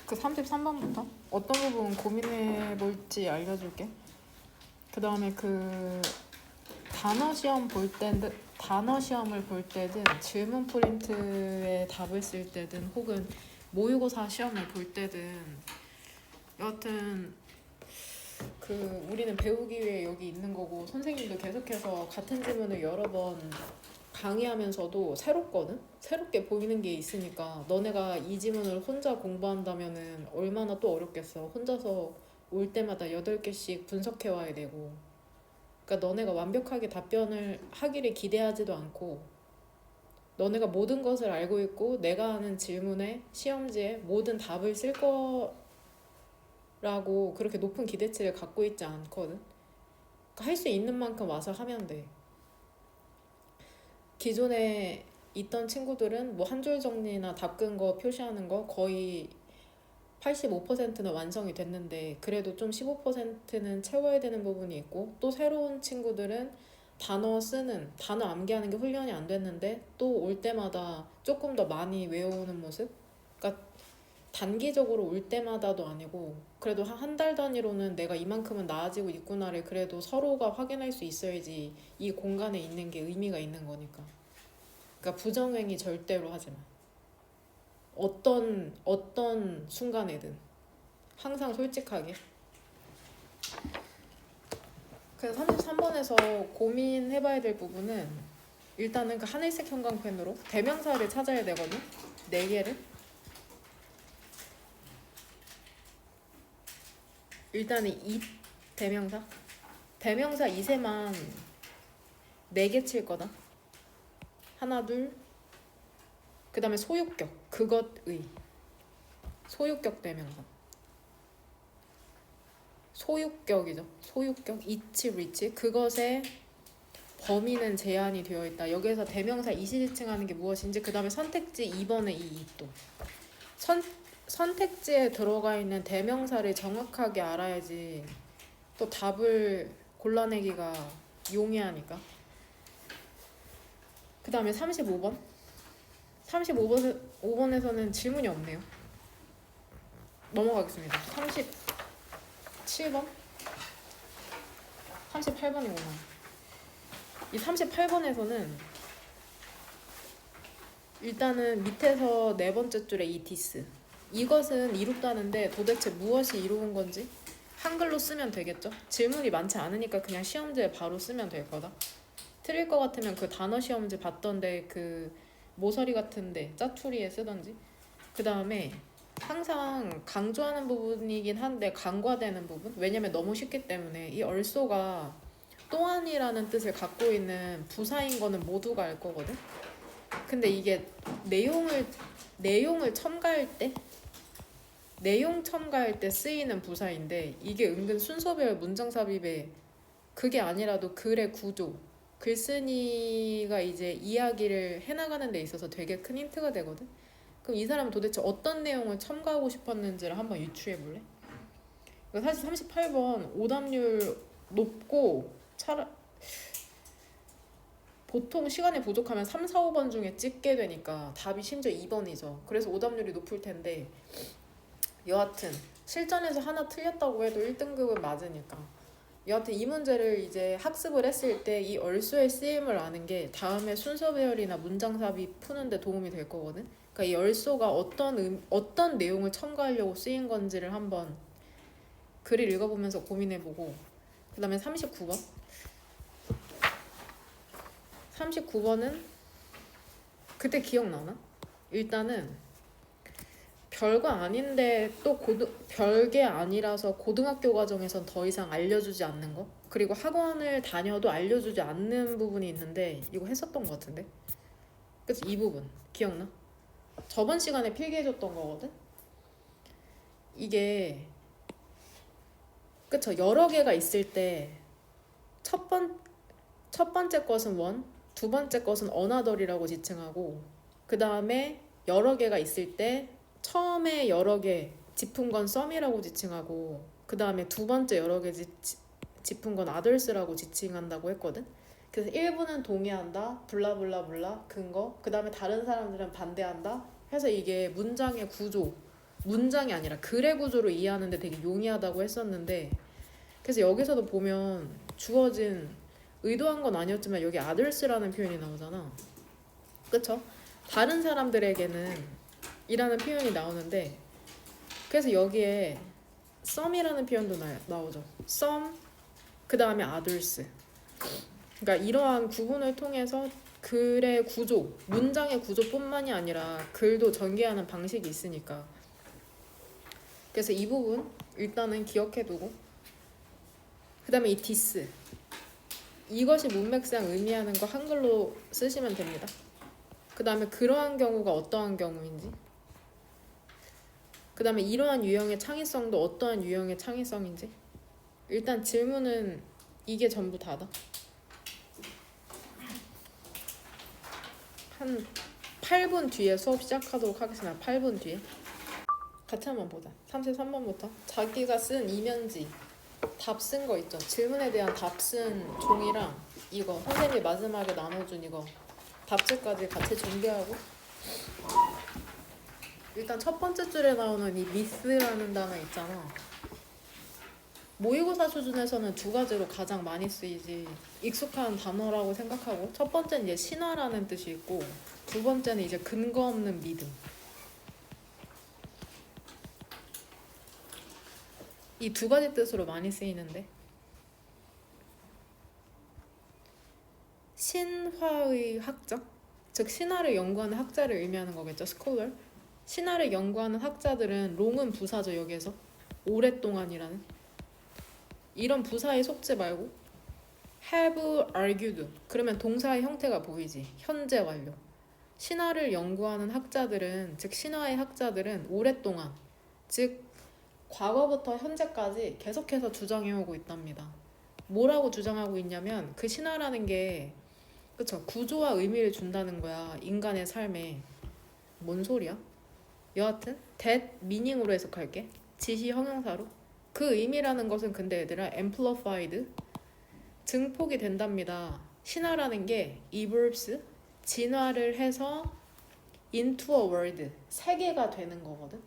그 33번부터 어떤 부분 고민해 볼지 알려줄게. 그 다음에 그 단어 시험을 볼 때든 질문 프린트에 답을 쓸 때든 혹은 모의고사 시험을 볼 때든 여하튼 그 우리는 배우기 위해 여기 있는 거고 선생님도 계속해서 같은 질문을 여러 번 강의하면서도 새롭거든? 새롭게 보이는 게 있으니까 너네가 이 지문을 혼자 공부한다면은 얼마나 또 어렵겠어. 혼자서 올 때마다 8개씩 분석해 와야 되고. 그러니까 너네가 완벽하게 답변을 하기를 기대하지도 않고 너네가 모든 것을 알고 있고 내가 하는 질문에 시험지에 모든 답을 쓸 거라고 그렇게 높은 기대치를 갖고 있지 않거든. 그러니까 할 수 있는 만큼 와서 하면 돼. 기존에 있던 친구들은 뭐 한 줄 정리나 답근 거 표시하는 거 거의 85%는 완성이 됐는데 그래도 좀 15%는 채워야 되는 부분이 있고 또 새로운 친구들은 단어 암기하는 게 훈련이 안 됐는데 또 올 때마다 조금 더 많이 외우는 모습? 그러니까 단기적으로 올 때마다도 아니고 그래도 한 달 단위로는 내가 이만큼은 나아지고 있구나를 그래도 서로가 확인할 수 있어야지 이 공간에 있는 게 의미가 있는 거니까. 그러니까 부정행위 절대로 하지 마. 어떤 순간에든 항상 솔직하게. 그래서 33번에서 고민해봐야 될 부분은 일단은 그 하늘색 형광펜으로 대명사를 찾아야 되거든. 4개를. 일단은 이 대명사 이세만 4개 칠 거다. 하나 둘. 그 다음에 소유격 그것의 소유격 대명사. 소유격이죠. 소유격 이치 리치 그것의 범위는 제한이 되어 있다. 여기에서 대명사 이시지칭하는 게 무엇인지 그 다음에 선택지 2번의 이 또 선택지에 들어가 있는 대명사를 정확하게 알아야지 또 답을 골라내기가 용이하니까. 그 다음에 35번에서는 질문이 없네요. 넘어가겠습니다. 37번? 38번이구나. 이 38번에서는 일단은 밑에서 4번째 줄에 이 디스 이것은 이룩다는데 도대체 무엇이 이루은 건지 한글로 쓰면 되겠죠? 질문이 많지 않으니까 그냥 시험지에 바로 쓰면 될 거다. 틀릴 것 같으면 그 단어 시험지 봤던데 그 모서리 같은데 짜투리에 쓰던지. 그 다음에 항상 강조하는 부분이긴 한데 간과되는 부분. 왜냐면 너무 쉽기 때문에 이 얼소가 또한이라는 뜻을 갖고 있는 부사인 거는 모두가 알 거거든. 근데 이게 내용을 첨가할 때 쓰이는 부사인데 이게 은근 순서별 문장 삽입에 그게 아니라도 글의 구조 글쓴이가 이제 이야기를 해나가는 데 있어서 되게 큰 힌트가 되거든. 그럼 이 사람은 도대체 어떤 내용을 첨가하고 싶었는지를 한번 유추해 볼래? 사실 38번 오답률 높고 보통 시간이 부족하면 3, 4, 5번 중에 찍게 되니까 답이 심지어 2번이죠. 그래서 오답률이 높을 텐데 여하튼 실전에서 하나 틀렸다고 해도 1등급은 맞으니까 여하튼 이 문제를 이제 학습을 했을 때 이 얼소의 쓰임을 아는 게 다음에 순서 배열이나 문장 삽입 푸는데 도움이 될 거거든. 그러니까 이 얼소가 어떤 내용을 첨가하려고 쓰인 건지를 한번 글을 읽어보면서 고민해보고 그 다음에 39번은 그때 기억나나? 일단은 별거 아닌데 또 별게 아니라서 고등학교 과정에선 더 이상 알려주지 않는 거 그리고 학원을 다녀도 알려주지 않는 부분이 있는데 이거 했었던 것 같은데 그치? 이 부분 기억나? 저번 시간에 필기해줬던 거거든? 이게 그쵸 여러 개가 있을 때 첫 번째 것은 원, 두 번째 것은 어나더리라고 지칭하고 그 다음에 여러 개가 있을 때 처음에 여러 개 짚은 건 썸이라고 지칭하고 그 다음에 두 번째 여러 개 짚은 건 아더스라고 지칭한다고 했거든. 그래서 일부는 동의한다 블라블라블라 근거 그 다음에 다른 사람들은 반대한다 해서 이게 문장의 구조 문장이 아니라 글의 구조로 이해하는데 되게 용이하다고 했었는데, 그래서 여기서도 보면 주어진 의도한 건 아니었지만 여기 others라는 표현이 나오잖아. 그쵸? 다른 사람들에게는 이라는 표현이 나오는데, 그래서 여기에 some이라는 표현도 나오죠. some 그 다음에 others. 그러니까 이러한 구분을 통해서 글의 구조, 문장의 구조뿐만이 아니라 글도 전개하는 방식이 있으니까. 그래서 이 부분 일단은 기억해두고, 그 다음에 이 this, 이것이 문맥상 의미하는 거 한글로 쓰시면 됩니다. 그 다음에 그러한 경우가 어떠한 경우인지, 그 다음에 이러한 유형의 창의성도 어떠한 유형의 창의성인지. 일단 질문은 이게 전부 다다. 한 8분 뒤에 수업 시작하도록 하겠습니다. 8분 뒤에. 같이 한번 보자. 33번부터 자기가 쓴 이면지 답 쓴 거 있죠. 질문에 대한 답 쓴 종이랑 이거 선생님이 마지막에 나눠준 이거 답지까지 같이 준비하고, 일단 첫 번째 줄에 나오는 이 미스라는 단어 있잖아. 모의고사 수준에서는 두 가지로 가장 많이 쓰이지 익숙한 단어라고 생각하고, 첫 번째는 이제 신화라는 뜻이 있고, 두 번째는 이제 근거 없는 믿음. 이 두 가지 뜻으로 많이 쓰이는데, 신화의 학자, 즉 신화를 연구하는 학자를 의미하는 거겠죠. 스콜러. 신화를 연구하는 학자들은 롱은 부사죠. 여기에서 오랫동안이라는 이런 부사에 속지 말고 have argued, 그러면 동사의 형태가 보이지. 현재 완료. 신화를 연구하는 학자들은, 즉 신화의 학자들은 오랫동안, 즉 과거부터 현재까지 계속해서 주장해오고 있답니다. 뭐라고 주장하고 있냐면 그 신화라는 게, 그쵸, 구조와 의미를 준다는 거야. 인간의 삶에. 뭔 소리야? 여하튼 that meaning으로 해석할게. 지시 형용사로. 그 의미라는 것은 근데 얘들아 amplified, 증폭이 된답니다. 신화라는 게 evolves, 진화를 해서 into a world, 세계가 되는 거거든.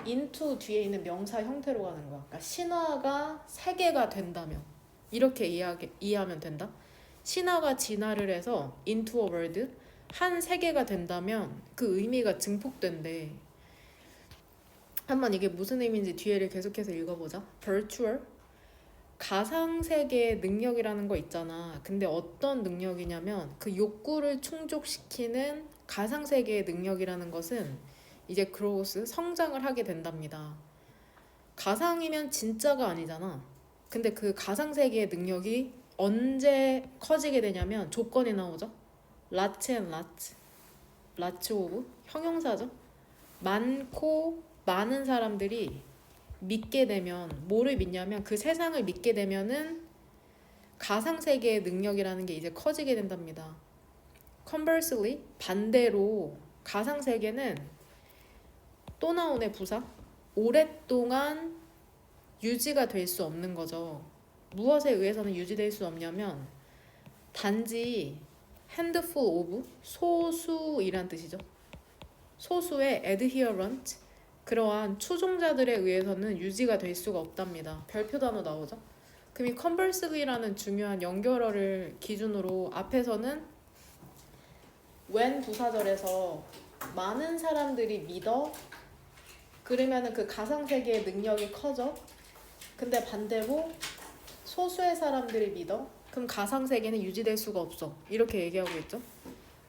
into 뒤에 있는 명사 형태로 가는 거야. 그러니까 신화가 세계가 된다면 이렇게 이해하면 된다. 신화가 진화를 해서 into a world, 한 세계가 된다면 그 의미가 증폭된대. 한번 이게 무슨 의미인지 뒤에를 계속해서 읽어보자. virtual, 가상세계의 능력이라는 거 있잖아. 근데 어떤 능력이냐면 그 욕구를 충족시키는 가상세계의 능력이라는 것은 이제 growth, 성장을 하게 된답니다. 가상이면 진짜가 아니잖아. 근데 그 가상세계의 능력이 언제 커지게 되냐면 조건이 나오죠. large and large, large of, 형용사죠. 많고 많은 사람들이 믿게 되면, 뭐를 믿냐면 그 세상을 믿게 되면은 가상세계의 능력이라는 게 이제 커지게 된답니다. Conversely, 반대로 가상세계는 또 나오네 부사, 오랫동안 유지가 될 수 없는 거죠. 무엇에 의해서는 유지될 수 없냐면 단지 handful of, 소수이란 뜻이죠. 소수의 adherent, 그러한 추종자들에 의해서는 유지가 될 수가 없답니다. 별표 단어 나오죠. 그럼 이 conversely라는 중요한 연결어를 기준으로 앞에서는 when 부사절에서 많은 사람들이 믿어, 그러면은 그 가상세계의 능력이 커져. 근데 반대로 소수의 사람들이 믿어, 그럼 가상세계는 유지될 수가 없어. 이렇게 얘기하고 있죠.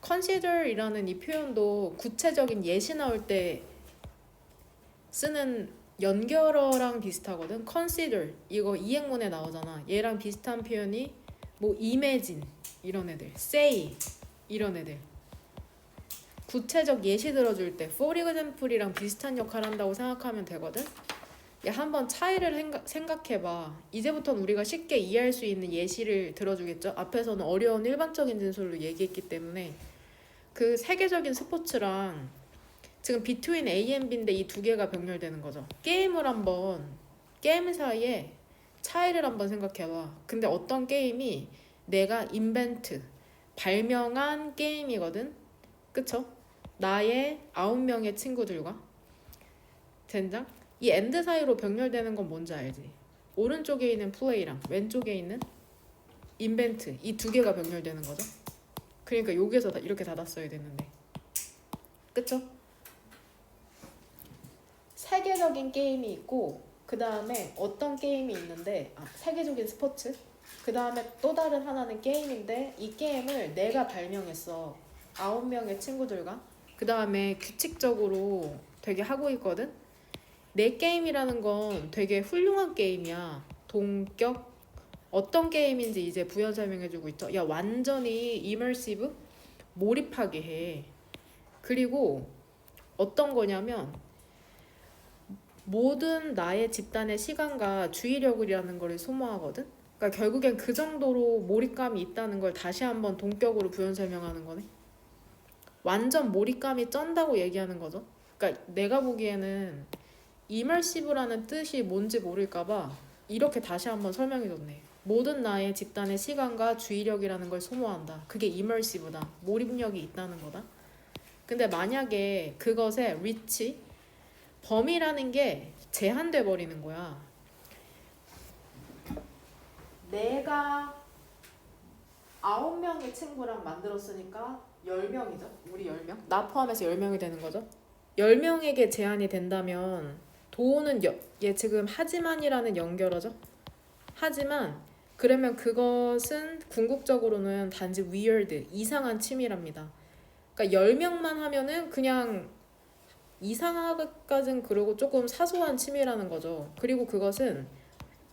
consider이라는 이 표현도 구체적인 예시 나올 때 쓰는 연결어랑 비슷하거든. consider, 이거 이행문에 나오잖아. 얘랑 비슷한 표현이 뭐 imagine 이런 애들, say 이런 애들. 구체적 예시 들어줄 때 for example이랑 비슷한 역할을 한다고 생각하면 되거든. 한번 차이를 생각해봐. 이제부터는 우리가 쉽게 이해할 수 있는 예시를 들어주겠죠. 앞에서는 어려운 일반적인 진술로 얘기했기 때문에. 그 세계적인 스포츠랑 지금 between A and B인데 이 두 개가 병렬되는 거죠. 게임 사이에 차이를 한번 생각해봐. 근데 어떤 게임이 내가 invent, 발명한 게임이거든. 그쵸? 나의 9명의 친구들과 젠장? 이 엔드 사이로 병렬되는 건 뭔지 알지? 오른쪽에 있는 플레이랑 왼쪽에 있는 인벤트 이 두 개가 병렬되는 거죠. 그러니까 여기에서 이렇게 닫았어야 되는데, 그쵸? 세계적인 게임이 있고 그 다음에 어떤 게임이 있는데 세계적인 스포츠 그 다음에 또 다른 하나는 게임인데 이 게임을 내가 발명했어. 9명의 친구들과 그 다음에 규칙적으로 되게 하고 있거든. 내 게임이라는 건 되게 훌륭한 게임이야. 동격 어떤 게임인지 이제 부연 설명해주고 있죠. 야 완전히 이머시브 몰입하게 해. 그리고 어떤 거냐면 모든 나의 집단의 시간과 주의력이라는 걸 소모하거든. 그러니까 결국엔 그 정도로 몰입감이 있다는 걸 다시 한번 동격으로 부연 설명하는 거네. 완전 몰입감이 쩐다고 얘기하는 거죠. 그러니까 내가 보기에는 이머시브라는 뜻이 뭔지 모를까봐 이렇게 다시 한번 설명해줬네. 모든 나의 집단의 시간과 주의력이라는 걸 소모한다. 그게 이머시브다. 몰입력이 있다는 거다. 근데 만약에 그것의 리치 범위라는 게 제한돼 버리는 거야. 내가 9명의 친구랑 만들었으니까 10명이죠. 우리 10명. 나 포함해서 10명이 되는 거죠. 10명에게 제한이 된다면 도는 얘 지금 하지만이라는 연결어죠. 하지만 그러면 그것은 궁극적으로는 단지 weird, 이상한 취미랍니다. 그러니까 10명만 하면은 그냥 이상하까진 그러고 조금 사소한 취미라는 거죠. 그리고 그것은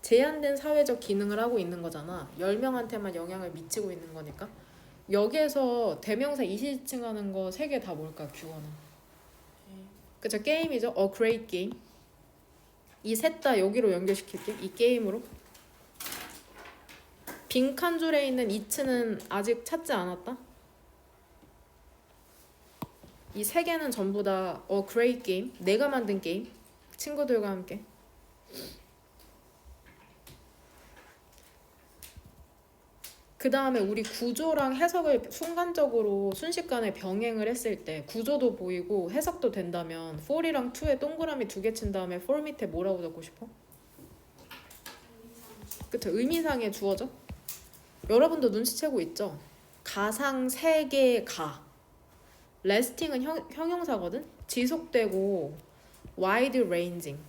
제한된 사회적 기능을 하고 있는 거잖아. 10명한테만 영향을 미치고 있는 거니까. 여기에서 대명사 이시지칭하는 거 3개 다 뭘까? 규어는. 그쵸? 게임이죠. A great game. 이 셋 다 여기로 연결시킬게. 이 게임으로. 빈칸 줄에 있는 이츠는 아직 찾지 않았다. 이 3개는 전부 다 A great game. 내가 만든 게임. 친구들과 함께. 그 다음에 우리 구조랑 해석을 순간적으로 순식간에 병행을 했을 때 구조도 보이고 해석도 된다면 4이랑 2에 동그라미 2개 친 다음에 4 밑에 뭐라고 적고 싶어? 그쵸? 의미상의 주어죠? 여러분도 눈치채고 있죠? 가상 세계 가 lasting은 형용사거든? 지속되고 wide ranging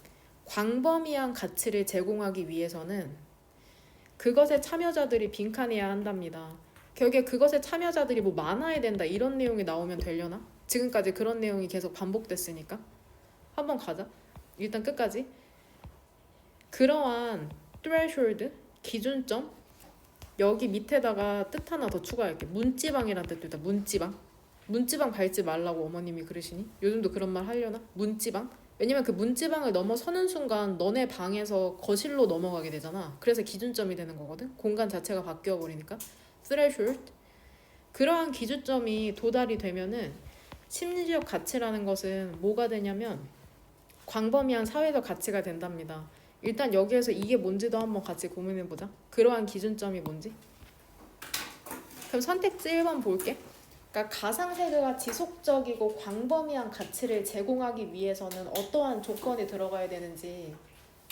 광범위한 가치를 제공하기 위해서는 그것의 참여자들이 빈칸해야 한답니다. 결국에 그것의 참여자들이 뭐 많아야 된다 이런 내용이 나오면 되려나? 지금까지 그런 내용이 계속 반복됐으니까 한번 가자. 일단 끝까지. 그러한 threshold, 기준점 여기 밑에다가 뜻 하나 더 추가할게. 문지방이란 뜻도 있다. 문지방 밟지 말라고 어머님이 그러시니? 요즘도 그런 말 하려나? 문지방? 왜냐면 그 문지방을 넘어서는 순간 너네 방에서 거실로 넘어가게 되잖아. 그래서 기준점이 되는 거거든. 공간 자체가 바뀌어 버리니까. threshold. 그러한 기준점이 도달이 되면은 심리적 가치라는 것은 뭐가 되냐면 광범위한 사회적 가치가 된답니다. 일단 여기에서 이게 뭔지도 한번 같이 고민해보자. 그러한 기준점이 뭔지. 그럼 선택지 1번 볼게. 그러니까 가상세계가 지속적이고 광범위한 가치를 제공하기 위해서는 어떠한 조건이 들어가야 되는지.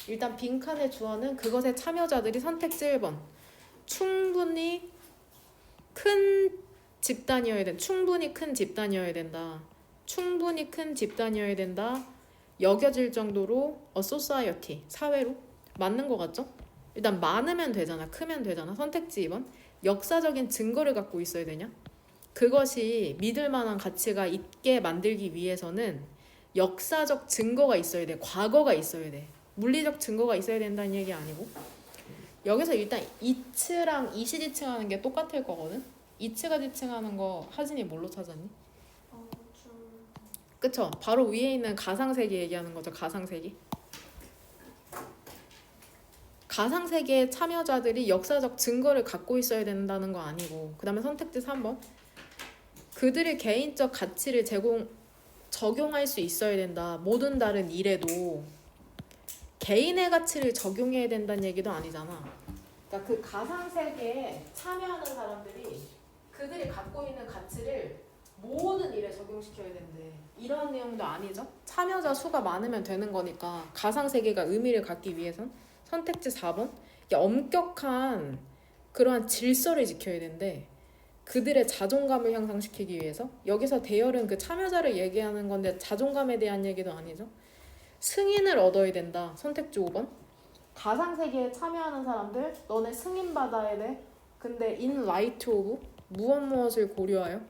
일단 빈칸의 주어는 그것의 참여자들이 선택지 1번. 충분히 큰 집단이어야 된다. 충분히 큰 집단이어야 된다. 충분히 큰 집단이어야 된다. 여겨질 정도로 a society, 사회로. 맞는 거 같죠? 일단 많으면 되잖아. 크면 되잖아. 선택지 2번. 역사적인 증거를 갖고 있어야 되냐? 그것이 믿을 만한 가치가 있게 만들기 위해서는 역사적 증거가 있어야 돼. 과거가 있어야 돼. 물리적 증거가 있어야 된다는 얘기 아니고. 여기서 일단 이츠랑 이시 지칭하는 게 똑같을 거거든. 이츠가 지칭하는 거 하진이 뭘로 찾았니? 그쵸? 바로 위에 있는 가상세계 얘기하는 거죠. 가상세계. 가상세계의 참여자들이 역사적 증거를 갖고 있어야 된다는 거 아니고. 그 다음에 선택지 3번. 그들의 개인적 가치를 적용할 수 있어야 된다. 모든 다른 일에도 개인의 가치를 적용해야 된다는 얘기도 아니잖아. 그러니까 그 가상세계에 참여하는 사람들이 그들이 갖고 있는 가치를 모든 일에 적용시켜야 된대. 이러한 내용도 아니죠. 참여자 수가 많으면 되는 거니까 가상세계가 의미를 갖기 위해선 선택지 4번 엄격한 그러한 질서를 지켜야 된대. 그들의 자존감을 향상시키기 위해서. 여기서 대열은 그 참여자를 얘기하는 건데 자존감에 대한 얘기도 아니죠. 승인을 얻어야 된다. 선택지 5번 가상세계에 참여하는 사람들 너네 승인받아야 돼. 근데 in light of 무엇을 고려하여?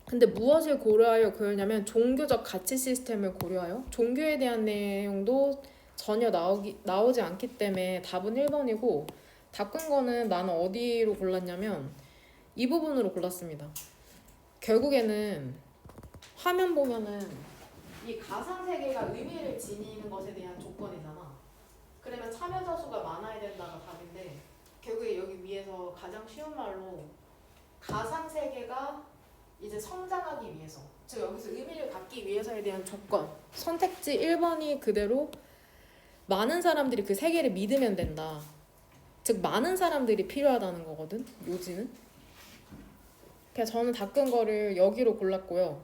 근데 무엇을 고려하여 그러냐면 종교적 가치 시스템을 고려하여. 종교에 대한 내용도 전혀 나오지 않기 때문에 답은 1번이고 바꾼 거는 나는 어디로 골랐냐면 이 부분으로 골랐습니다. 결국에는 화면 보면은 이 가상세계가 의미를 지니는 것에 대한 조건이잖아. 그러면 참여자 수가 많아야 된다가 답인데 결국에 여기 위에서 가장 쉬운 말로 가상세계가 이제 성장하기 위해서, 즉 여기서 의미를 갖기 위해서에 대한 조건 선택지 1번이 그대로 많은 사람들이 그 세계를 믿으면 된다. 즉 많은 사람들이 필요하다는 거거든. 요지는. 그래서 저는 닦은 거를 여기로 골랐고요.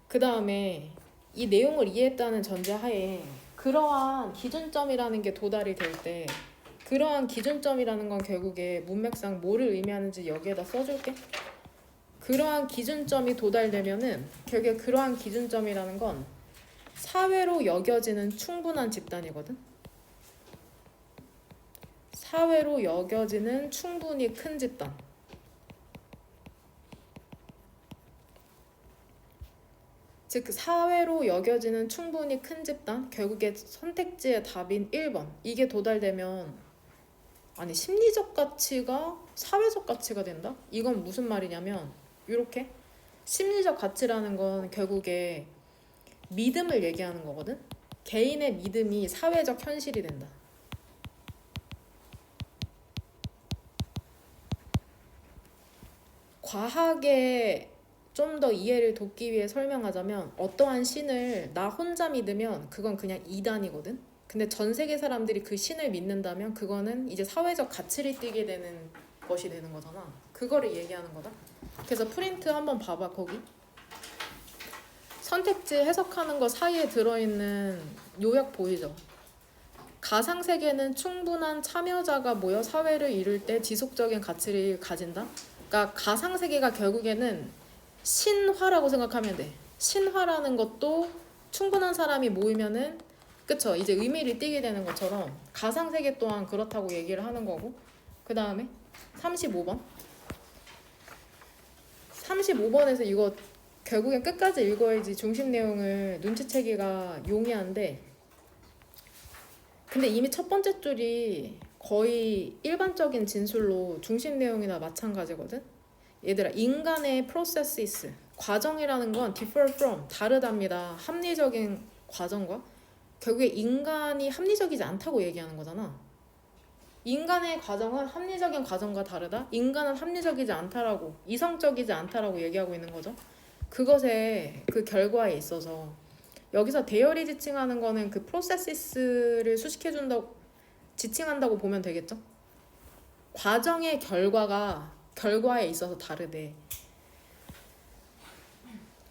그 다음에 이 내용을 이해했다는 전제하에 그러한 기준점이라는 게 도달이 될 때 그러한 기준점이라는 건 결국에 문맥상 뭐를 의미하는지 여기에다 써줄게. 그러한 기준점이 도달되면은 결국에 그러한 기준점이라는 건 사회로 여겨지는 충분한 집단이거든. 사회로 여겨지는 충분히 큰 집단. 즉 사회로 여겨지는 충분히 큰 집단. 결국에 선택지의 답인 1번. 이게 도달되면 아니 심리적 가치가 사회적 가치가 된다? 이건 무슨 말이냐면 이렇게 심리적 가치라는 건 결국에 믿음을 얘기하는 거거든. 개인의 믿음이 사회적 현실이 된다. 과하게 좀 더 이해를 돕기 위해 설명하자면 어떠한 신을 나 혼자 믿으면 그건 그냥 이단이거든. 근데 전 세계 사람들이 그 신을 믿는다면 그거는 이제 사회적 가치를 띠게 되는 것이 되는 거잖아. 그거를 얘기하는 거다. 그래서 프린트 한번 봐봐. 거기 선택지 해석하는 거 사이에 들어있는 요약 보이죠? 가상세계는 충분한 참여자가 모여 사회를 이룰 때 지속적인 가치를 가진다. 그러니까 가상세계가 결국에는 신화라고 생각하면 돼. 신화라는 것도 충분한 사람이 모이면은 그쵸? 이제 의미를 띠게 되는 것처럼 가상세계 또한 그렇다고 얘기를 하는 거고. 그 다음에 35번 35번에서 이거 결국엔 끝까지 읽어야지 중심 내용을 눈치채기가 용이한데 근데 이미 첫 번째 줄이 거의 일반적인 진술로 중심 내용이나 마찬가지거든. 얘들아 인간의 processes 과정이라는 건 differ from 다르답니다. 합리적인 과정과 결국에 인간이 합리적이지 않다고 얘기하는 거잖아. 인간의 과정은 합리적인 과정과 다르다. 인간은 합리적이지 않다라고 이성적이지 않다라고 얘기하고 있는 거죠. 그것의 그 결과에 있어서 여기서 대열이 지칭하는 거는 그 프로세스를 수식해준다고 지칭한다고 보면 되겠죠. 과정의 결과에 있어서 다르대.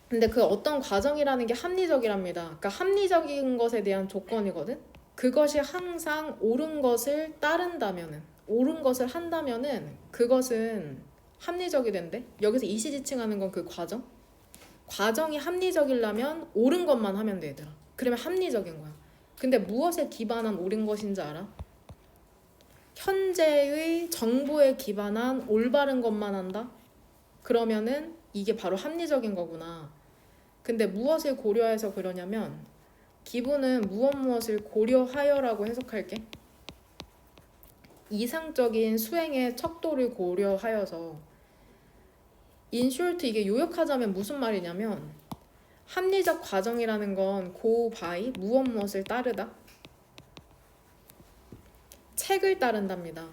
근데 그 어떤 과정이라는 게 합리적이랍니다. 그러니까 합리적인 것에 대한 조건이거든. 그것이 항상 옳은 것을 따른다면은 옳은 것을 한다면은 그것은 합리적이 된대. 여기서 이시 지칭하는 건 그 과정. 과정이 합리적이려면 옳은 것만 하면 돼 얘들아. 그러면 합리적인 거야. 근데 무엇에 기반한 옳은 것인지 알아? 현재의 정보에 기반한 올바른 것만 한다? 그러면은 이게 바로 합리적인 거구나. 근데 무엇을 고려해서 그러냐면 기본은 무엇을 고려하여라고 해석할게. 이상적인 수행의 척도를 고려하여서 인쇼트 이게 요약하자면 무슨 말이냐면 합리적 과정이라는 건 go by 무엇을 따르다. 책을 따른답니다.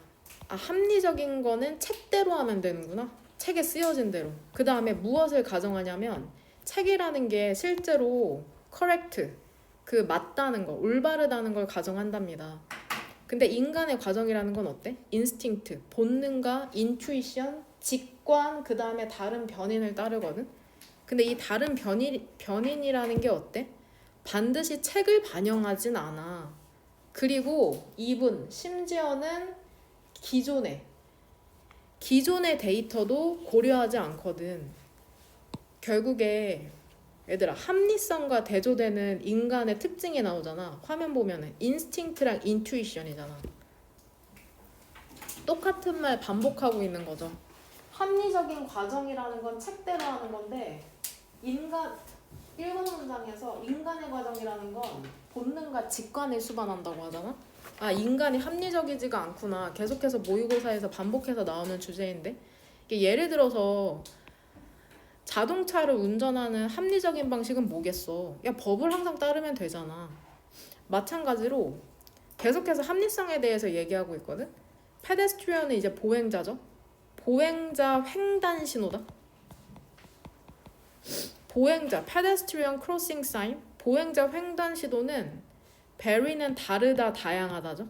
아 합리적인 거는 책대로 하면 되는구나. 책에 쓰여진 대로. 그 다음에 무엇을 가정하냐면 책이라는 게 실제로 correct 그 맞다는 거 올바르다는 걸 가정한답니다. 근데 인간의 과정이라는 건 어때? instinct 본능과 intuition 직관 그 다음에 다른 변인을 따르거든. 근데 이 다른 변인이라는 게 어때? 반드시 책을 반영하진 않아. 그리고 이분 심지어는 기존의 데이터도 고려하지 않거든. 결국에 얘들아 합리성과 대조되는 인간의 특징이 나오잖아. 화면 보면은 인스팅크랑 인투이션이잖아. 똑같은 말 반복하고 있는 거죠. 합리적인 과정이라는 건 책대로 하는 건데 1번 문장에서 인간의 과정이라는 건 본능과 직관을 수반한다고 하잖아. 아, 인간이 합리적이지가 않구나. 계속해서 모의고사에서 반복해서 나오는 주제인데 예를 들어서 자동차를 운전하는 합리적인 방식은 뭐겠어? 야, 법을 항상 따르면 되잖아. 마찬가지로 계속해서 합리성에 대해서 얘기하고 있거든. 페데스트리언은 이제 보행자죠. 보행자 횡단 신호다. 보행자 pedestrian crossing sign. 보행자 횡단 신호는 very는 다르다, 다양하다죠.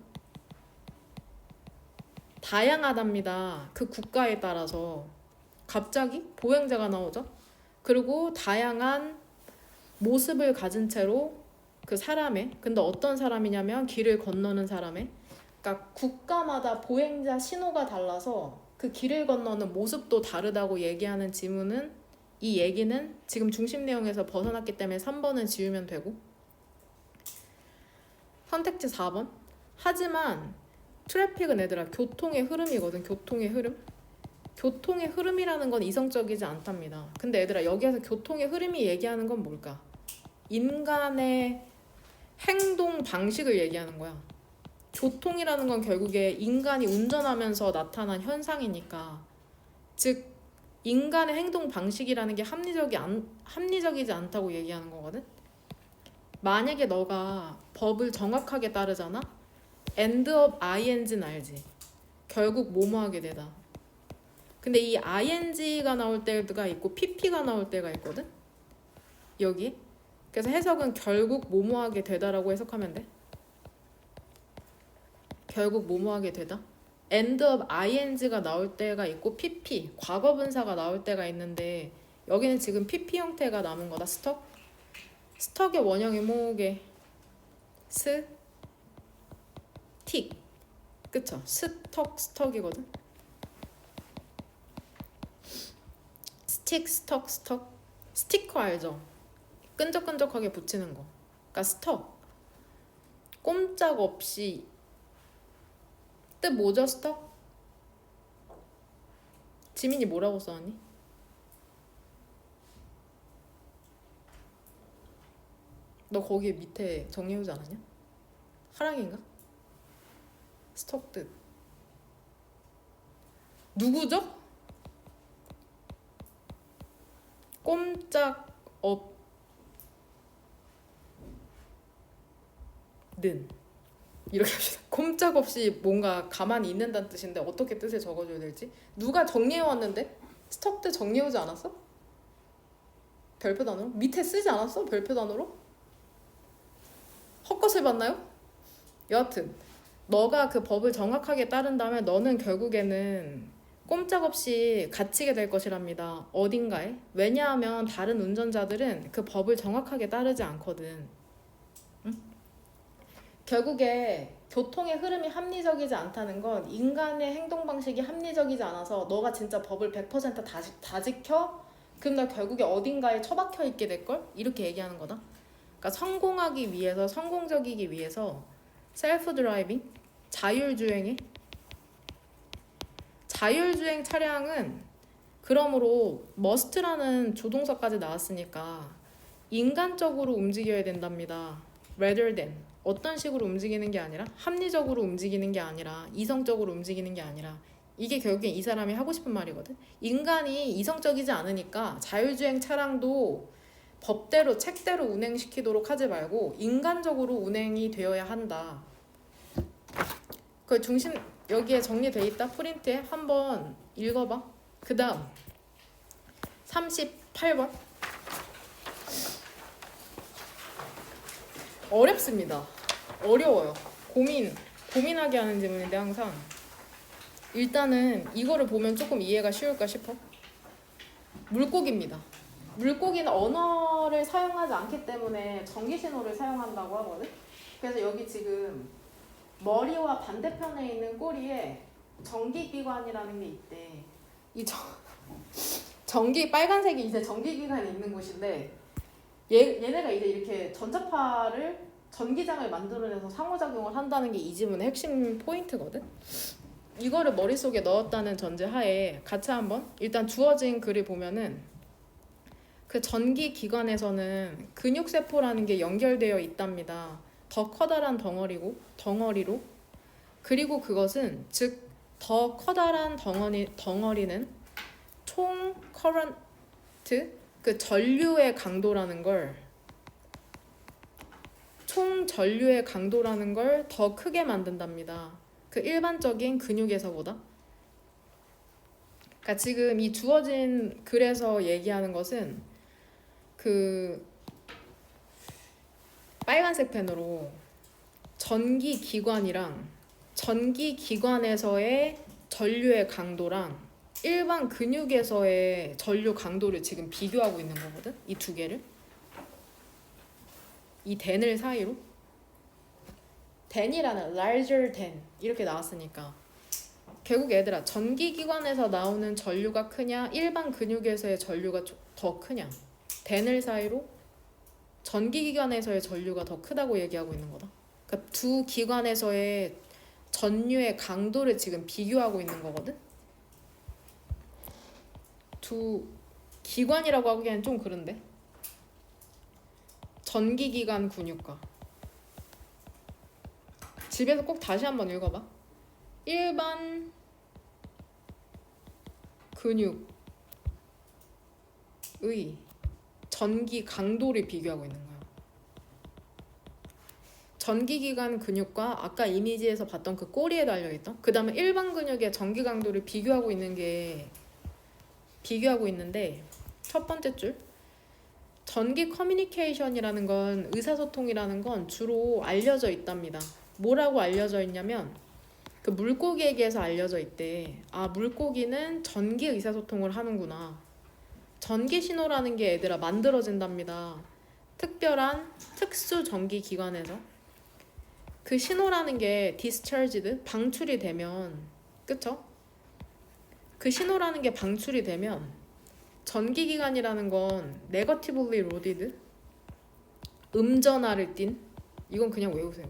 다양하답니다. 그 국가에 따라서 갑자기 보행자가 나오죠. 그리고 다양한 모습을 가진 채로 그 사람의, 근데 어떤 사람이냐면 길을 건너는 사람의, 그러니까 국가마다 보행자 신호가 달라서 그 길을 건너는 모습도 다르다고 얘기하는 지문은, 이 얘기는 지금 중심 내용에서 벗어났기 때문에 3번은 지우면 되고, 선택지 4번. 하지만 트래픽은 얘들아 교통의 흐름이거든. 교통의 흐름. 교통의 흐름이라는 건 이성적이지 않답니다. 근데 얘들아 여기에서 교통의 흐름이 얘기하는 건 뭘까? 인간의 행동 방식을 얘기하는 거야. 교통이라는 건 결국에 인간이 운전하면서 나타난 현상이니까, 즉 인간의 행동 방식이라는 게 합리적이지 않다고 얘기하는 거거든. 만약에 너가 법을 정확하게 따르잖아? end of ing는 알지? 결국 뭐뭐하게 되다. 근데 이 ing가 나올 때가 있고 pp가 나올 때가 있거든? 여기. 그래서 해석은 결국 뭐뭐하게 되다라고 해석하면 돼. 결국 뭐뭐하게 되다. end of ing가 나올 때가 있고 pp, 과거분사가 나올 때가 있는데 여기는 지금 pp 형태가 남은 거다. 스톡의 원형이 뭐게? 스틱. 그쵸? 스톡이거든. 스톡. 스티커 알죠? 끈적끈적하게 붙이는 거. 그러니까 스톡. 꼼짝없이. 뜻 뭐죠, 스톡? 지민이 뭐라고 써왔니? 너 거기 밑에 정리해오지 않았냐? 하랑인가? 스톡 뜻. 누구죠? 꼼짝 없는. 이렇게 합시다. 꼼짝없이 뭔가 가만히 있는다는 뜻인데 어떻게 뜻을 적어줘야 될지. 누가 정리해왔는데? 스톡 뜻 정리해오지 않았어? 별표 단어로? 밑에 쓰지 않았어? 별표 단어로? 헛것을 봤나요? 여하튼 너가 그 법을 정확하게 따른다면 너는 결국에는 꼼짝없이 갇히게 될 것이랍니다. 어딘가에. 왜냐하면 다른 운전자들은 그 법을 정확하게 따르지 않거든. 응? 결국에 교통의 흐름이 합리적이지 않다는 건 인간의 행동 방식이 합리적이지 않아서 너가 진짜 법을 100% 다 지켜? 그럼 너 결국에 어딘가에 처박혀 있게 될걸? 이렇게 얘기하는 거다. 그러니까 성공하기 위해서, 성공적이기 위해서 셀프 드라이빙, 자율주행 차량은 그러므로 must라는 조동사까지 나왔으니까 인간적으로 움직여야 된답니다. rather than 어떤 식으로 움직이는 게 아니라, 합리적으로 움직이는 게 아니라, 이성적으로 움직이는 게 아니라. 이게 결국엔 이 사람이 하고 싶은 말이거든. 인간이 이성적이지 않으니까 자율주행 차량도 법대로 책대로 운행시키도록 하지 말고 인간적으로 운행이 되어야 한다. 그 중심 여기에 정리돼 있다. 프린트에 한번 읽어봐. 그 다음 38번. 어렵습니다. 어려워요. 고민하게 하는 질문인데 항상 일단은 이거를 보면 조금 이해가 쉬울까 싶어. 물고기입니다. 물고기는 언어를 사용하지 않기 때문에 전기 신호를 사용한다고 하거든. 그래서 여기 지금 머리와 반대편에 있는 꼬리에 전기기관이라는 게 있대. 이 전기 빨간색이 이제 전기기관이 있는 곳인데 얘네가 이제 이렇게 전자파를 전기장을 만들어내서 상호작용을 한다는 게 이 지문의 핵심 포인트거든. 이거를 머릿속에 넣었다는 전제하에 같이 한번 일단 주어진 글을 보면은 그 전기기관에서는 근육세포라는 게 연결되어 있답니다. 더 커다란 덩어리로 그리고 그것은 즉 더 커다란 덩어리는 총 커런트 그 전류의 강도라는 걸 총 전류의 강도라는 걸 더 크게 만든답니다. 그 일반적인 근육에서보다. 그러니까 지금 이 주어진 글에서 얘기하는 것은 그 빨간색 펜으로 전기기관에서의 전류의 강도랑 일반 근육에서의 전류 강도를 지금 비교하고 있는 거거든. 이 두 개를. 이 than을 사이로. than이라는 larger than 이렇게 나왔으니까 결국 얘들아 전기기관에서 나오는 전류가 크냐 일반 근육에서의 전류가 더 크냐 than을 사이로 전기기관에서의 전류가 더 크다고 얘기하고 있는 거다. 그러니까 두 기관에서의 전류의 강도를 지금 비교하고 있는 거거든. 두 기관이라고 하기에는 좀 그런데 전기기관 근육과 집에서 꼭 다시 한번 읽어봐. 일반 근육의 전기 강도를 비교하고 있는 거야. 전기기관 근육과 아까 이미지에서 봤던 그 꼬리에 달려있던 그 다음에 일반 근육의 전기 강도를 비교하고 있는데 첫 번째 줄 전기 커뮤니케이션이라는 건 의사소통이라는 건 주로 알려져 있답니다. 뭐라고 알려져 있냐면 그 물고기에게서 알려져 있대. 아 물고기는 전기 의사소통을 하는구나. 전기 신호라는 게 얘들아 만들어진답니다. 특별한 특수 전기 기관에서 그 신호라는 게 discharged 방출이 되면 그쵸? 그 신호라는 게 방출이 되면 전기기관이라는 건 negatively loaded 음전하를 띤 이건 그냥 외우세요.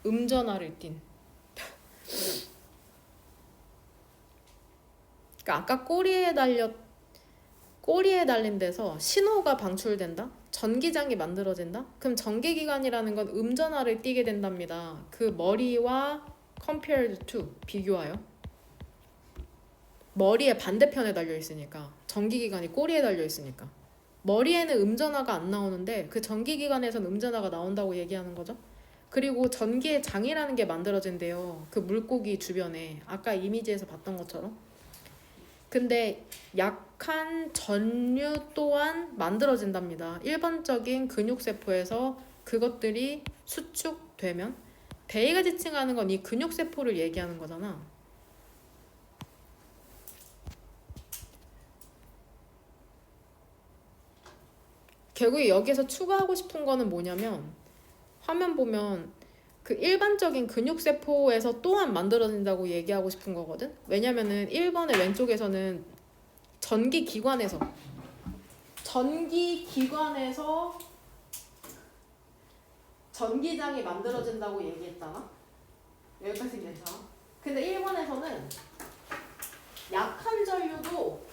음전하를 띤 그러니까 아까 꼬리에 달린 데서 신호가 방출된다? 전기장이 만들어진다? 그럼 전기기관이라는 건 음전하를 띠게 된답니다. 그 머리와 compared to 비교하여 머리의 반대편에 달려있으니까 전기기관이 꼬리에 달려있으니까 머리에는 음전하가 안 나오는데 그 전기기관에선 음전하가 나온다고 얘기하는 거죠. 그리고 전기의 장이라는 게 만들어진대요. 그 물고기 주변에 아까 이미지에서 봤던 것처럼. 근데 약한 전류 또한 만들어진답니다. 일반적인 근육세포에서 그것들이 수축되면 데이가 지칭하는 건 이 근육세포를 얘기하는 거잖아. 결국에 여기서 추가하고 싶은 거는 뭐냐면 화면 보면 그 일반적인 근육세포에서 또한 만들어진다고 얘기하고 싶은 거거든. 왜냐면은 1번의 왼쪽에서는 전기기관에서 전기장이 만들어진다고 얘기했잖아. 여기까지 괜찮아? 근데 1번에서는 약한 전류도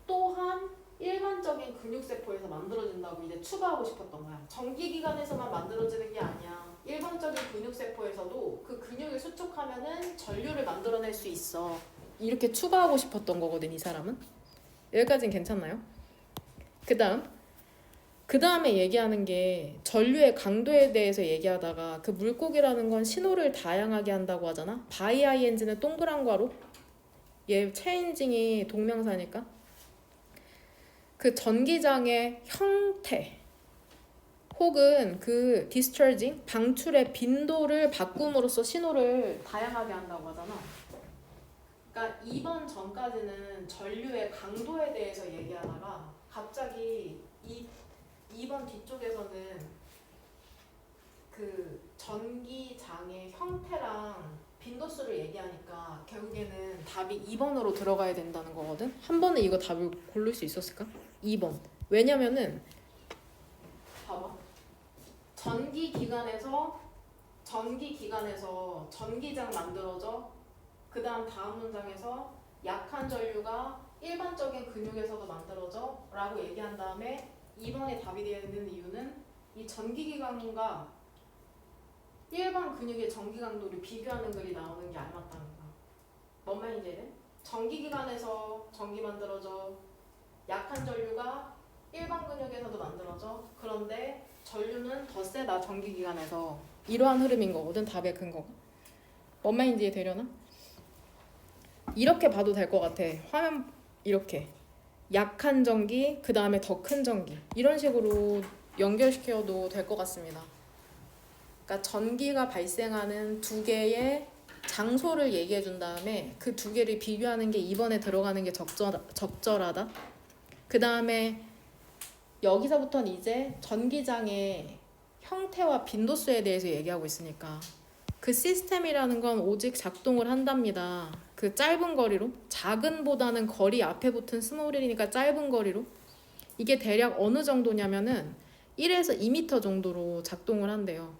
또한 일반적인 근육세포에서 만들어진다고 이제 추가하고 싶었던 거야. 전기기관에서만 만들어지는 게 아니야. 일반적인 근육세포에서도 그 근육을 수축하면은 전류를 만들어낼 수 있어. 이렇게 추가하고 싶었던 거거든, 이 사람은. 여기까지는 괜찮나요? 그 다음에 얘기하는 게 전류의 강도에 대해서 얘기하다가 그 물고기라는 건 신호를 다양하게 한다고 하잖아. 바이 ing는 동그란 괄호. 얘 체인징이 동명사니까. 그 전기장의 형태 혹은 그 discharging 방출의 빈도를 바꿈으로써 신호를 다양하게 한다고 하잖아. 그러니까 2번 전까지는 전류의 강도에 대해서 얘기하다가 갑자기 2번 뒤쪽에서는 그 전기장의 형태랑 빈도수를 얘기하니까 결국에는 답이 2번으로 들어가야 된다는 거거든. 한 번에 이거 답을 고를 수 있었을까? 2번. 왜냐면은 봐봐. 전기기관에서 전기장 만들어져. 그 다음 문장에서 약한 전류가 일반적인 근육에서도 만들어져 라고 얘기한 다음에 2번에 답이 되는 이유는 이 전기기관과 일반 근육의 전기 강도를 비교하는 글이 나오는 게 안 맞다는 거야. 뭔 말인지? 전기기관에서 전기 만들어져. 약한 전류가 일반 근육에서도 만들어져. 그런데 전류는 더 세다 전기기관에서. 이러한 흐름인 거거든. 답의 근거가. 뭔 말인지 이해되려나? 이렇게 봐도 될 것 같아. 화면 이렇게 약한 전기, 그 다음에 더 큰 전기, 이런 식으로 연결시켜도 될 것 같습니다. 그러니까 전기가 발생하는 두 개의 장소를 얘기해 준 다음에 그 두 개를 비교하는 게 2번에 들어가는 게 적절하다. 그 다음에 여기서부터는 이제 전기장의 형태와 빈도수에 대해서 얘기하고 있으니까 그 시스템이라는 건 오직 작동을 한답니다. 그 짧은 거리로, 작은보다는 거리 앞에 붙은 스몰이니까 짧은 거리로. 이게 대략 어느 정도냐면은 1에서 2m 정도로 작동을 한대요.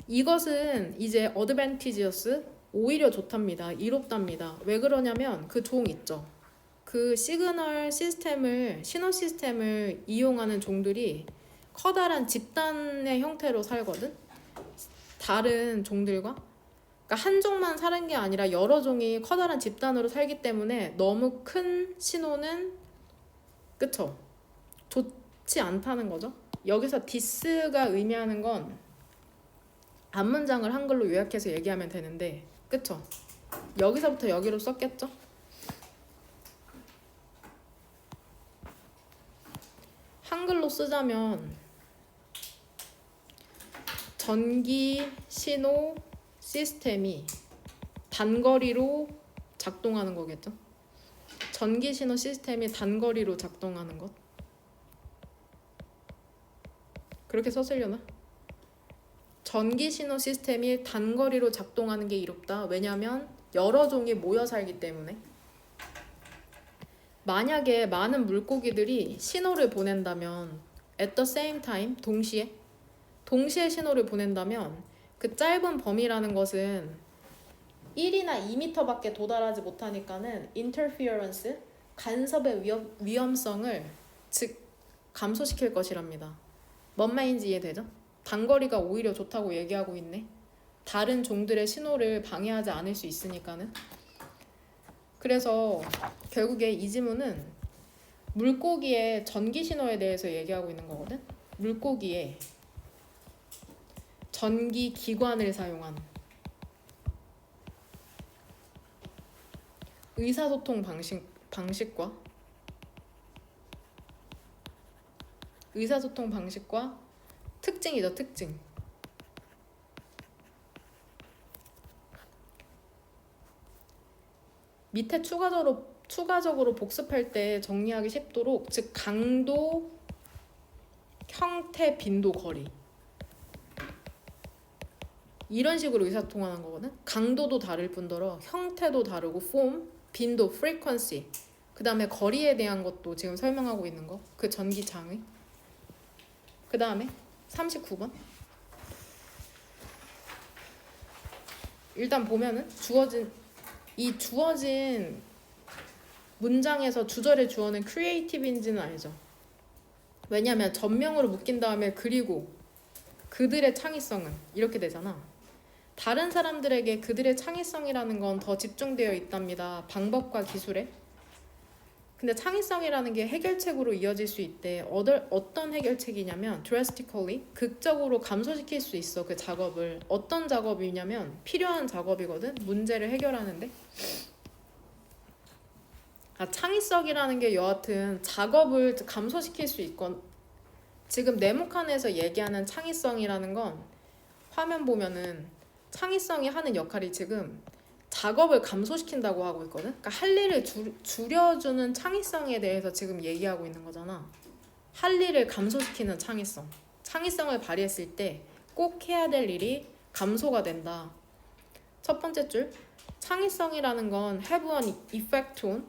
이것은 이제 어드밴티지어스, 오히려 좋답니다. 이롭답니다. 왜 그러냐면 그 종 있죠. 그 시그널 시스템을, 신호 시스템을 이용하는 종들이 커다란 집단의 형태로 살거든. 다른 종들과. 그러니까 한 종만 사는 게 아니라 여러 종이 커다란 집단으로 살기 때문에 너무 큰 신호는 그쵸? 좋지 않다는 거죠. 여기서 디스가 의미하는 건 앞문장을 한글로 요약해서 얘기하면 되는데 그쵸? 여기서부터 여기로 썼겠죠? 한글로 쓰자면 전기 신호 시스템이 단거리로 작동하는 거겠죠? 전기 신호 시스템이 단거리로 작동하는 것. 그렇게 썼으려나? 전기 신호 시스템이 단거리로 작동하는 게 이롭다. 왜냐하면 여러 종이 모여 살기 때문에. 만약에 많은 물고기들이 신호를 보낸다면 at the same time, 동시에 신호를 보낸다면 그 짧은 범위라는 것은 1이나 2m밖에 도달하지 못하니까는 interference, 간섭의 위험성을 즉 감소시킬 것이랍니다. 뭔 말인지 이해되죠? 단거리가 오히려 좋다고 얘기하고 있네. 다른 종들의 신호를 방해하지 않을 수 있으니까는. 그래서 결국에 이 지문은 물고기의 전기 신호에 대해서 얘기하고 있는 거거든. 물고기의 전기 기관을 사용한 의사소통 방식과 특징이죠. 특징. 밑에 추가적으로 복습할 때 정리하기 쉽도록, 즉 강도, 형태, 빈도, 거리, 이런 식으로 의사소통하는 거거든. 강도도 다를 뿐더러 형태도 다르고, 폼, 빈도, frequency, 그 다음에 거리에 대한 것도 지금 설명하고 있는 거. 그 전기장의. 그 다음에 39번. 일단 보면은 주어진 문장에서 주절의 주어는 creative인지는 알죠. 왜냐면 전명으로 묶인 다음에 그리고 그들의 창의성은 이렇게 되잖아. 다른 사람들에게 그들의 창의성이라는 건 더 집중되어 있답니다. 방법과 기술에. 근데 창의성이라는 게 해결책으로 이어질 수 있대. 어떤 해결책이냐면 drastically, 극적으로 감소시킬 수 있어. 그 작업을. 어떤 작업이냐면 필요한 작업이거든. 문제를 해결하는데. 창의성이라는 게 여하튼 작업을 감소시킬 수 있건, 지금 네모칸에서 얘기하는 창의성이라는 건 화면 보면은 창의성이 하는 역할이 지금 작업을 감소시킨다고 하고 있거든. 그러니까 할 일을 줄여주는 창의성에 대해서 지금 얘기하고 있는 거잖아. 할 일을 감소시키는 창의성. 창의성을 발휘했을 때 꼭 해야 될 일이 감소가 된다. 첫 번째 줄, 창의성이라는 건 have an effect on,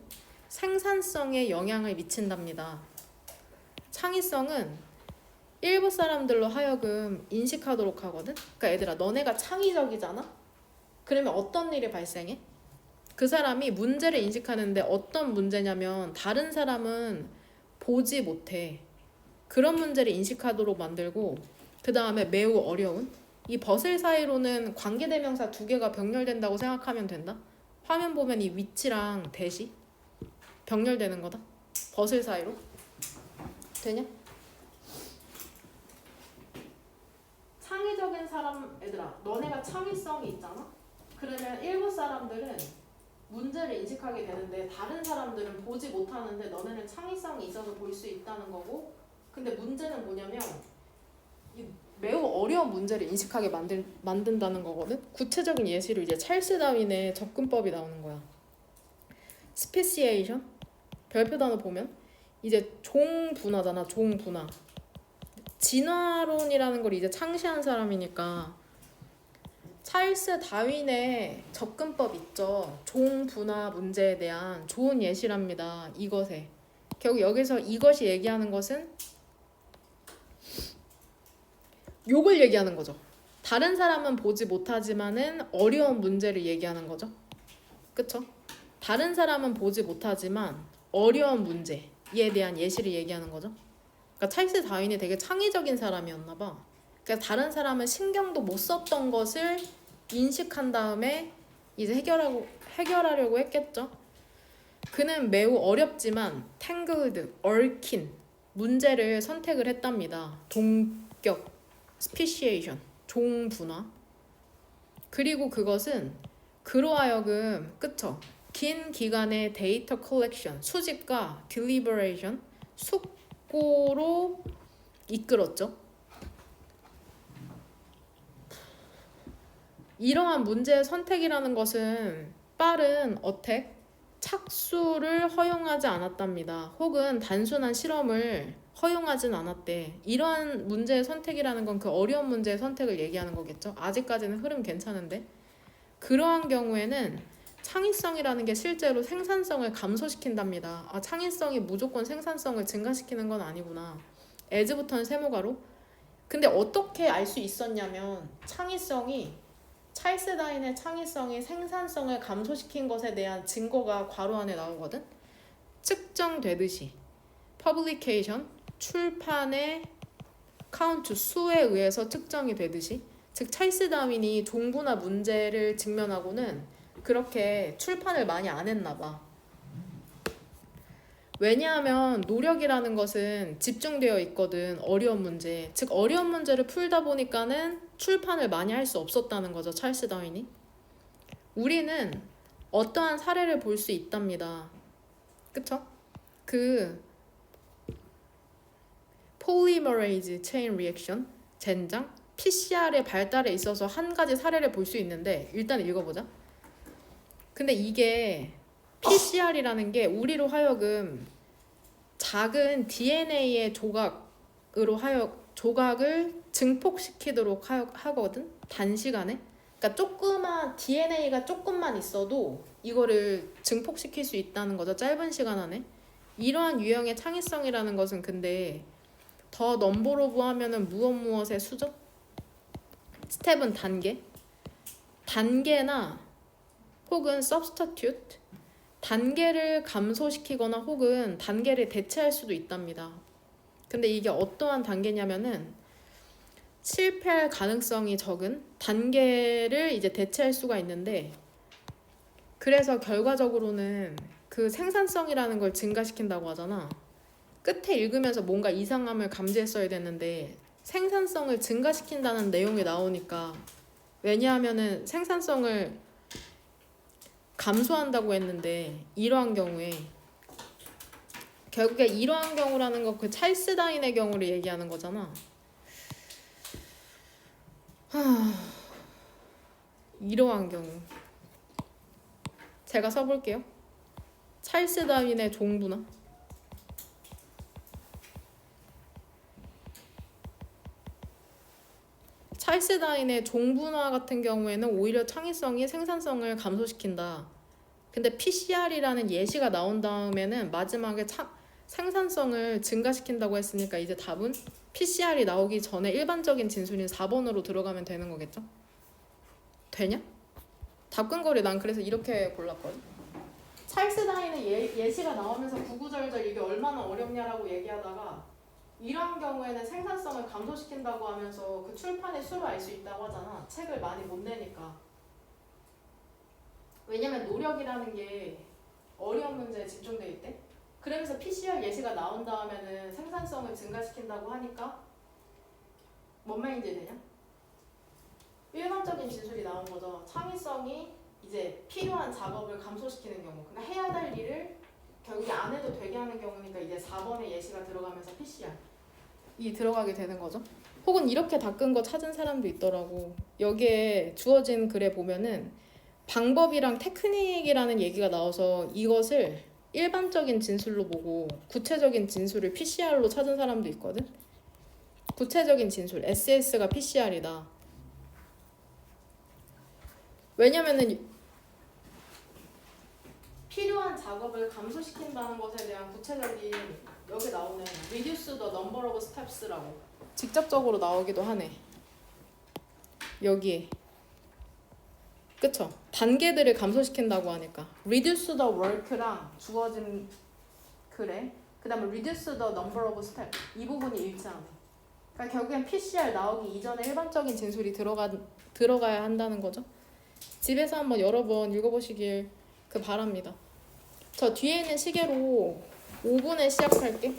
생산성에 영향을 미친답니다. 창의성은 일부 사람들로 하여금 인식하도록 하거든. 그러니까 얘들아, 너네가 창의적이잖아? 그러면 어떤 일이 발생해? 그 사람이 문제를 인식하는데 어떤 문제냐면 다른 사람은 보지 못해. 그런 문제를 인식하도록 만들고, 그 다음에 매우 어려운, 이 벗을 사이로는 관계대명사 2개가 병렬된다고 생각하면 된다. 화면 보면 이 위치랑 대시 병렬되는 거다. 벗을 사이로. 되냐? 창의적인 사람, 얘들아, 너네가 창의성이 있잖아? 그러면 일부 사람들은 문제를 인식하게 되는데 다른 사람들은 보지 못하는데 너네는 창의성이 있어서 볼 수 있다는 거고, 근데 문제는 뭐냐면 이 매우 어려운 문제를 인식하게 만든다는 거거든. 구체적인 예시로 이제 찰스 다윈의 접근법이 나오는 거야. 스페시에이션, 별표 단어 보면 이제 종분화잖아. 종분화. 진화론이라는 걸 이제 창시한 사람이니까 찰스 다윈의 접근법 있죠. 종분화 문제에 대한 좋은 예시랍니다. 이것에. 결국 여기서 이것이 얘기하는 것은 요걸 얘기하는 거죠. 다른 사람은 보지 못하지만은 어려운 문제를 얘기하는 거죠. 그쵸? 다른 사람은 보지 못하지만 어려운 문제에 대한 예시를 얘기하는 거죠. 그러니까 찰스 다윈이 되게 창의적인 사람이었나 봐. 그러니까 다른 사람은 신경도 못 썼던 것을 인식한 다음에 이제 해결하려고 했겠죠. 그는 매우 어렵지만 tangled, 얽힌 문제를 선택을 했답니다. 동격, 스피시에이션, 종분화. 그리고 그것은 그로 하여금 그쵸? 긴 기간의 데이터 컬렉션, 수집과 딜리버레이션, 숙고로 이끌었죠. 이러한 문제의 선택이라는 것은 빠른 어택, 착수를 허용하지 않았답니다. 혹은 단순한 실험을 허용하진 않았대. 이러한 문제의 선택이라는 건 그 어려운 문제의 선택을 얘기하는 거겠죠. 아직까지는 흐름 괜찮은데 그러한 경우에는 창의성이라는 게 실제로 생산성을 감소시킨답니다. 아, 창의성이 무조건 생산성을 증가시키는 건 아니구나. as부터는 세모가로. 근데 어떻게 알 수 있었냐면 찰스 다윈의 창의성이 생산성을 감소시킨 것에 대한 증거가 괄호 안에 나오거든. 측정되듯이 publication, 출판의 카운트, 수에 의해서 측정이 되듯이, 즉 찰스 다윈이 종분화 문제를 직면하고는 그렇게 출판을 많이 안 했나 봐. 왜냐하면 노력이라는 것은 집중되어 있거든. 어려운 문제, 즉 어려운 문제를 풀다 보니까는 출판을 많이 할 수 없었다는 거죠. 찰스 다윈이. 우리는 어떠한 사례를 볼 수 있답니다. 그쵸? 그 polymerase chain reaction, 젠장, PCR의 발달에 있어서 한 가지 사례를 볼 수 있는데 일단 읽어보자. 근데 이게 PCR이라는 게 우리로 하여금 작은 DNA의 조각을 증폭시키도록 하거든. 단시간에. 그러니까 조그만 DNA가 조금만 있어도 이거를 증폭시킬 수 있다는 거죠. 짧은 시간 안에. 이러한 유형의 창의성이라는 것은 근데 더 넘버 오브 하면은 무엇의 수죠? 스텝은 단계나 혹은 substitute, 단계를 감소시키거나 혹은 단계를 대체할 수도 있답니다. 근데 이게 어떠한 단계냐면은 실패할 가능성이 적은 단계를 이제 대체할 수가 있는데, 그래서 결과적으로는 그 생산성이라는 걸 증가시킨다고 하잖아. 끝에 읽으면서 뭔가 이상함을 감지했어야 됐는데 생산성을 증가시킨다는 내용이 나오니까, 왜냐하면은 생산성을 감소한다고 했는데 이러한 경우에 결국에 이러한 경우라는 거 그 찰스 다윈의 경우를 얘기하는 거잖아. 이러한 경우 제가 써볼게요. 찰스 다윈의 종분화. 찰스 다윈의 종분화 같은 경우에는 오히려 창의성이 생산성을 감소시킨다. 근데 PCR이라는 예시가 나온 다음에는 마지막에 생산성을 증가시킨다고 했으니까 이제 답은 PCR이 나오기 전에 일반적인 진술인 4번으로 들어가면 되는 거겠죠? 되냐? 답근거리 난 그래서 이렇게 골랐거든. 찰스 다윈의 예시가 나오면서 구구절절 이게 얼마나 어렵냐라고 얘기하다가 이런 경우에는 생산성을 감소시킨다고 하면서 그 출판의 수를 알 수 있다고 하잖아. 책을 많이 못 내니까. 왜냐면 노력이라는 게 어려운 문제에 집중돼 있대. 그러면서 PCR 예시가 나온 다음에는 생산성을 증가시킨다고 하니까 뭔 말인지 되냐? 일반적인 진술이 나온 거죠. 창의성이 이제 필요한 작업을 감소시키는 경우, 그러니까 해야 될 일을 결국에 안 해도 되게 하는 경우니까 이제 4번의 예시가 들어가면서 PCR이 들어가게 되는 거죠. 혹은 이렇게 닦은 거 찾은 사람도 있더라고. 여기에 주어진 글에 보면은 방법이랑 테크닉이라는 얘기가 나와서 이것을 일반적인 진술로 보고 구체적인 진술을 PCR로 찾은 사람도 있거든. 구체적인 진술, SS가 PCR이다. 왜냐면은 필요한 작업을 감소시킨다는 것에 대한 구체적인 여기 나오는 reduce the number of steps라고 직접적으로 나오기도 하네. 여기에 그쵸? 단계들을 감소시킨다고 하니까 reduce the work랑 주어진 글에 그 다음에 reduce the number of steps 이 부분이 일치하네. 그러니까 결국엔 PCR 나오기 이전에 일반적인 진술이 들어가야 한다는 거죠. 집에서 한번 여러 번 읽어보시길 바랍니다. 저 뒤에 있는 시계로 5분에 시작할게.